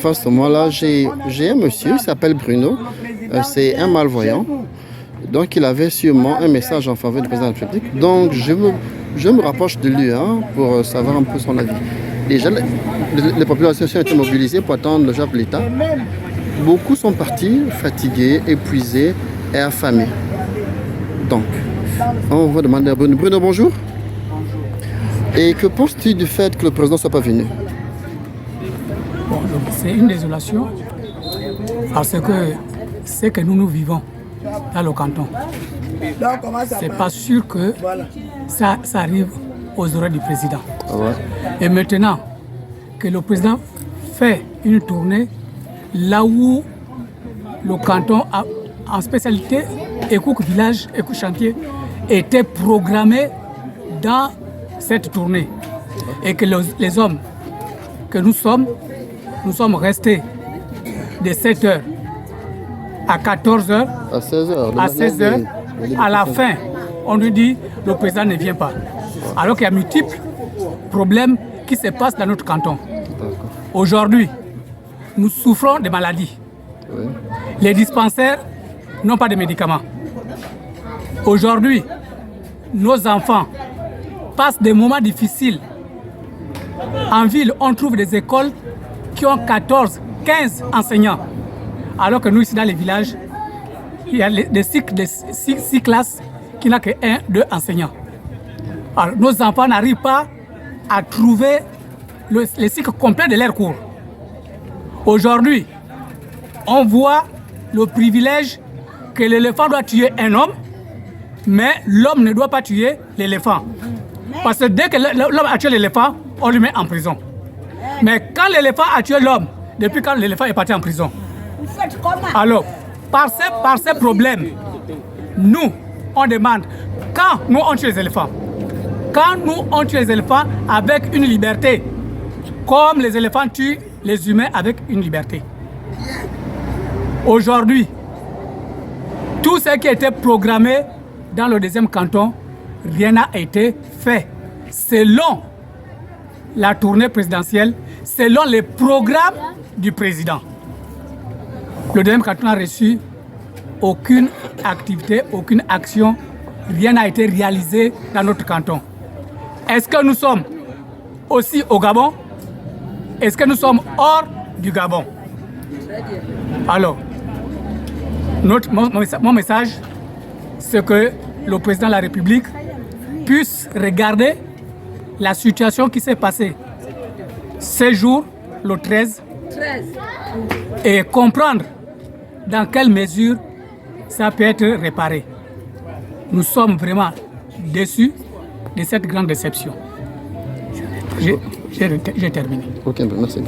Face à moi, là, j'ai un monsieur, il s'appelle Bruno, c'est un malvoyant. Donc, il avait sûrement un message en faveur du président de la République. Donc, je me rapproche de lui pour savoir un peu son avis. Déjà, les populations ont été mobilisées pour attendre le chef de l'État. Beaucoup sont partis fatigués, épuisés et affamés. Donc, on va demander à Bruno. Bruno, bonjour. Et que penses-tu du fait que le président ne soit pas venu? Bon, c'est une désolation parce que ce que nous vivons dans le canton, c'est pas sûr que ça arrive aux oreilles du président. Ah ouais. Et maintenant que le président fait une tournée là où le canton a en spécialité Ekouk Village, Ekouk Chantier était programmé dans cette tournée et que les hommes que nous sommes restés de 7h à 14h, À 16h. à 16h, à la fin, on nous dit le président ne vient pas. Alors qu'il y a multiples problèmes qui se passent dans notre canton. Aujourd'hui, nous souffrons de maladies. Oui. Les dispensaires n'ont pas de médicaments. Aujourd'hui, nos enfants passent des moments difficiles. En ville, on trouve des écoles qui ont 14, 15 enseignants. Alors que nous, ici dans les villages, il y a des cycles de 6 classes qui n'ont que 1, 2 enseignants. Alors, nos enfants n'arrivent pas à trouver le cycle complet de leurs cours. Aujourd'hui, on voit le privilège que l'éléphant doit tuer un homme, mais l'homme ne doit pas tuer l'éléphant. Parce que dès que l'homme a tué l'éléphant, on lui met en prison. Mais quand l'éléphant a tué l'homme, depuis quand l'éléphant est parti en prison? Alors, par ces problèmes, nous, on demande, quand nous on tue les éléphants, quand nous on tue les éléphants avec une liberté, comme les éléphants tuent les humains avec une liberté. Aujourd'hui, tout ce qui était programmé dans le deuxième canton, rien n'a été fait. Selon la tournée présidentielle, selon les programmes du président. Le deuxième canton n'a reçu aucune activité, aucune action, rien n'a été réalisé dans notre canton. Est-ce que nous sommes aussi au Gabon? Est-ce que nous sommes hors du Gabon? Alors, mon message, c'est que le président de la République puisse regarder la situation qui s'est passée ce jour, le 13, et comprendre dans quelle mesure ça peut être réparé. Nous sommes vraiment déçus de cette grande déception. J'ai terminé. Ok, merci.